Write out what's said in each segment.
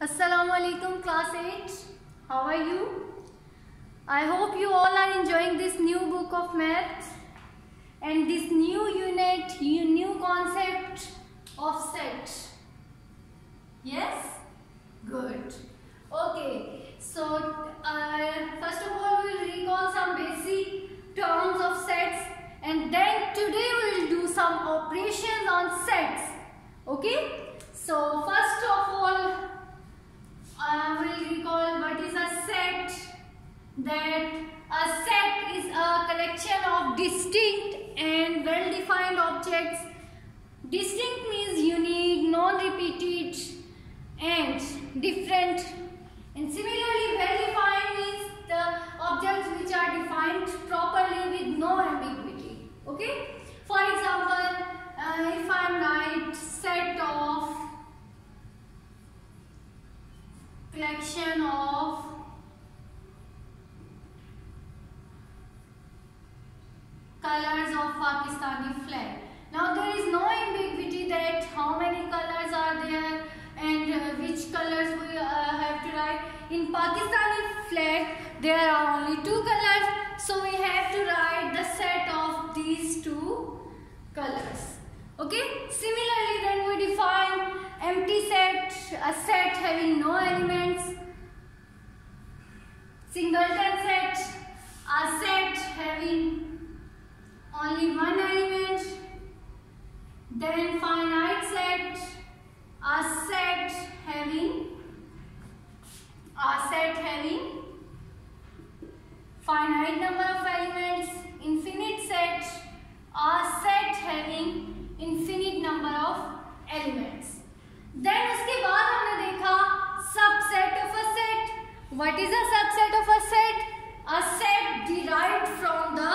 Assalamualaikum class 8. How are you? I hope you all are enjoying this new book of maths and this new unit, new concept of set. Yes? Good. Okay. So first of all we will recall some basic terms of sets and then today we will do some operations on sets. Okay? So first of all we will recall what is a set. That a set is a collection of distinct and well-defined objects. Distinct means unique, non-repeated and different. And similarly well-defined means the objects which are defined properly with no ambiguity. Okay? For example, if I write set of collection of colors of Pakistani flag. Now there is no ambiguity that how many colors are there and which colors we have to write. In Pakistani flag there are only two colors, so we have to write the set of these two colors. Okay. Similarly then we define empty set, a set having no elements. Singleton set, a set having only one element. Then finite set, a set having finite number of elements. Infinite set, a set having infinite number of elements. Then उसके बाद हमने देखा subset of a set. What is a subset of a set? A set derived from the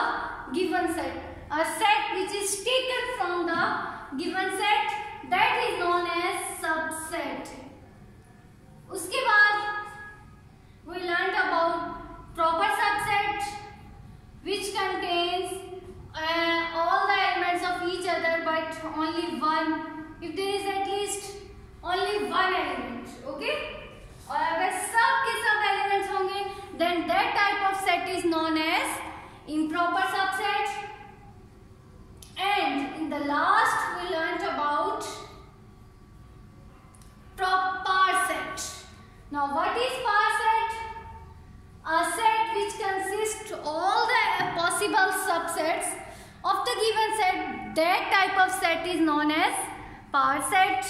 given set. A set which is taken from the given set, that is known as subset. उसके बाद we learnt about proper subset, which contains all the elements of each other but only one. If there is at least only one element, okay? और अगर सब के सब elements होंगे, then that type of set is known as improper subset. And in the last we learnt about par set. Now what is par set? A set which consists all the possible subsets of the given set. That type of set is known as par set.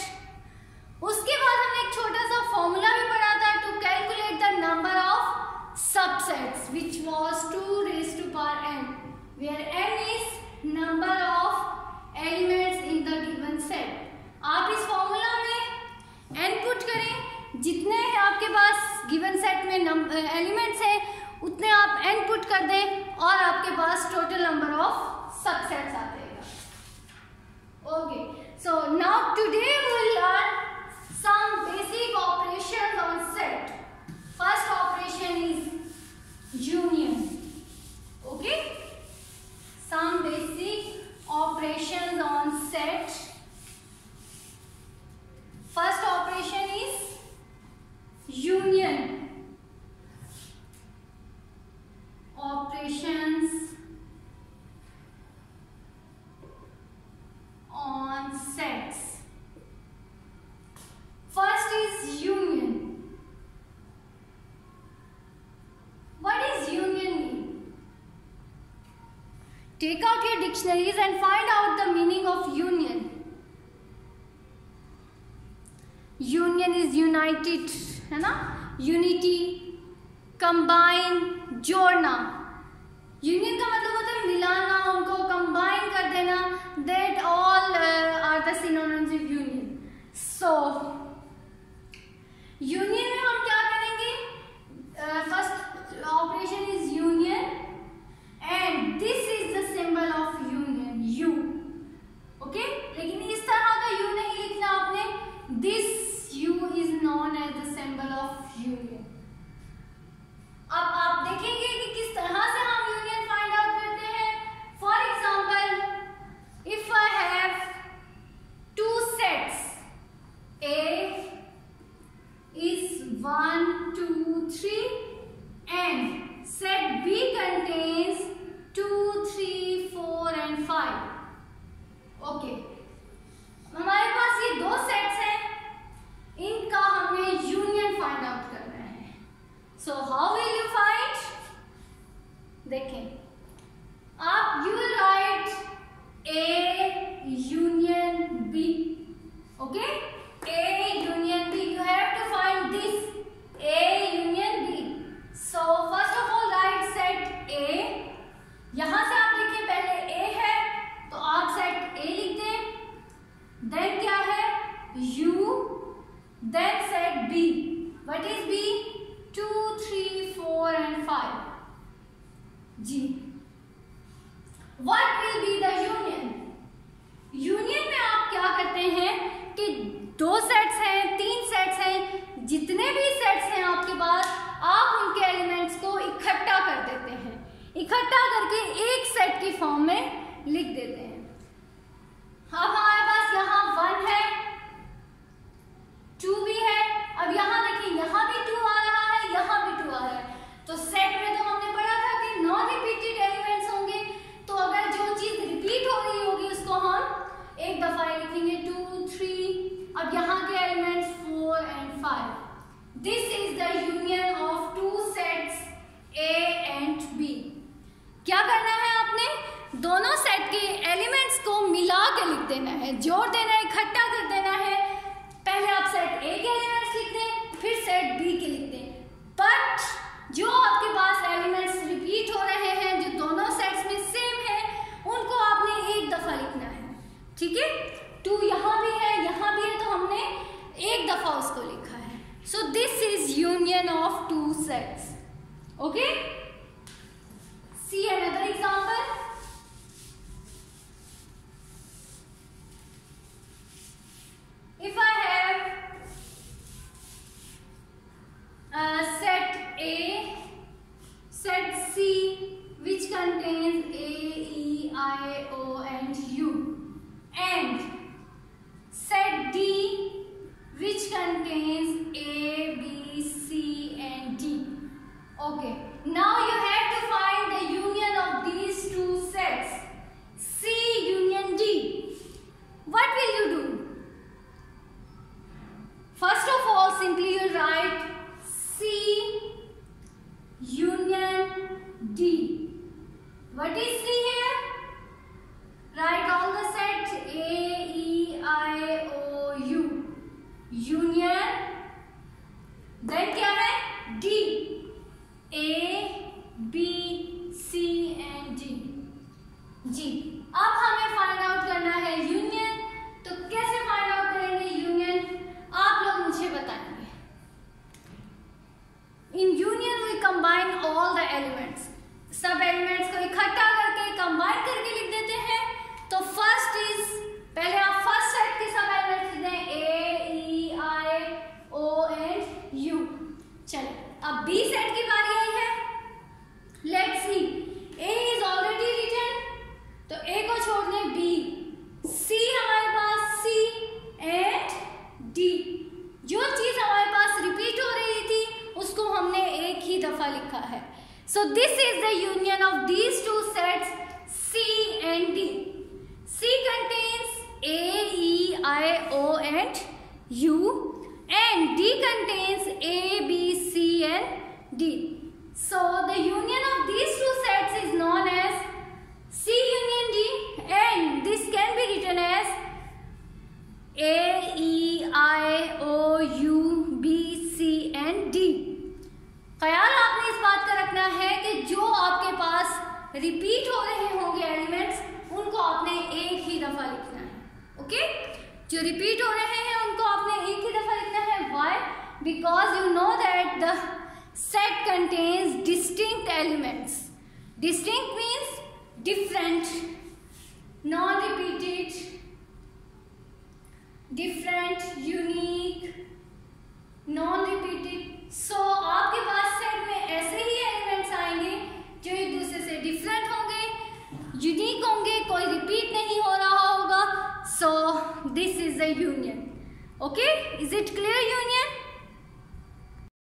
उसके बाद हमने एक छोटा सा formula भी पढ़ा था to calculate the number of subsets, which was 2 raised to power n, where n is number of elements in the given set. आप इस फॉर्मूला में n पुट करें, जितने आपके पास given set में elements है उतने आप n पुट कर दें और आपके पास total number of subsets आ जाएगा. Okay, so now today we will learn some basic operations on set. First operation is union. Okay? Some basic operations on set. First operation is union. Operations on sets. First is union. What does union mean? Take out your dictionaries and find out the meaning of union. Union is united, है ना? Unity, combine, जोड़ना. Union का मतलब होता है मिलाना, उनको combine कर देना. That all are the synonyms of union. So union में हम क्या करेंगे? First operation is union and this is the symbol of union, U. Okay, लेकिन इस तरह का यू नहीं लिखना आपने. This U is known as the symbol of union. अब आप देखेंगे कि किस तरह से हम यूनियन फाइंड आउट करते हैं. For example, if I have two sets, A is 1, 2, 3 and set B contains 2, 3, 4 and 5. Okay, हमारे पास ये दो सेट्स हैं, इनका हमें यूनियन फाइंड आउट करना है. So how will you find? देखें, आप you will write A union B. Okay, A union B. You have to find this A union B. So first of all write set A. यहां से आप देखिए पहले A है तो आप सेट A लिख दें. Then क्या है? U. Then set B. What is B? 2, 3, 4 and 5. जी. What will be the union? Union में आप क्या करते हैं कि दो सेट्स हैं, तीन सेट्स हैं, जितने भी सेट्स हैं आपके पास, आप उनके एलिमेंट्स को इकट्ठा कर देते हैं. इकट्ठा करके एक सेट की फॉर्म में लिख देते हैं. अब हमारे पास यहाँ 1 है, 2 भी है. अब यहाँ देखिए, यहाँ भी 2 आ रहा है, यहाँ भी 2 आ रहा है. तो सेट में तो हमने पढ़ा था कि नॉन रिपीटेड एलिमेंट्स होंगे. तो अगर जो चीज रिपीट हो रही होगी उसको हम एक दफा लिखेंगे 2, 3. अब यहाँ के elements 4 and 5. This is the union of two sets A and B. क्या करना है आपने? दोनों सेट के एलिमेंट्स को मिला के लिख देना है, जोड़ देना है, इकट्ठा कर देना है. पहले आप सेट A के एलिमेंट्स लिख दें, फिर सेट B के लिख दें. बट जो आपके पास एलिमेंट्स रिपीट हो रहे हैं, जो दोनों सेट्स में सेम है, उनको आपने एक दफा लिखना है. ठीक है, 2 यहाँ भी है, यहाँ भी है, तो हमने एक दफा उसको लिखा है. So this is union of two sets. Okay, see another example. If I have set A, set C which contains A, E, I, O and U, and set D which contains A, B, C and D. Okay, now you have to find the union of these two sets, C union D. What will you do? First of all, simply you write C union D. What is C here? Write all the sets A, E, I, O, U. Union. Then क्या है? D. A, B, C and D. जी. अब हमें find out करना है union. तो कैसे find out करेंगे union? आप लोग मुझे बताएंगे. In union we combine all the elements. सब एलिमेंट्स को इकट्ठा करके कंबाइन करके लिख देते हैं. तो फर्स्ट इज, पहले आप फर्स्ट सेट के सब एलिमेंट्स लिख दें A, E, I, O and U. चलिए, अब B सेट की बारी आई है. Let's see, A is already written, तो A को छोड़ दें B. C हमारे पास C and D. जो चीज हमारे पास रिपीट हो रही थी उसको हमने एक ही दफा लिखा है. So this is the union of these two sets C and D. C contains A, E, I, O and U, and D contains A, B, C and D. So the union of these two sets is known as C union D, and this can be written as A, E, I, O, U, B, C and D. ख्याल आपने इस बात का रखना है कि जो आपके पास रिपीट हो रहे होंगे एलिमेंट्स, उनको आपने एक ही दफा लिखना है. ओके, जो रिपीट हो रहे हैं उनको आपने एक ही दफा लिखना है. Why? Because you know that the set contains distinct elements. Distinct means different, non repeated, different, unique, non repeated. So आपके पास सेट में ऐसे ही एलिमेंट्स आएंगे जो एक दूसरे से डिफरेंट होंगे, यूनिक होंगे, कोई रिपीट नहीं हो रहा होगा. So this is the union. Okay, is it clear union?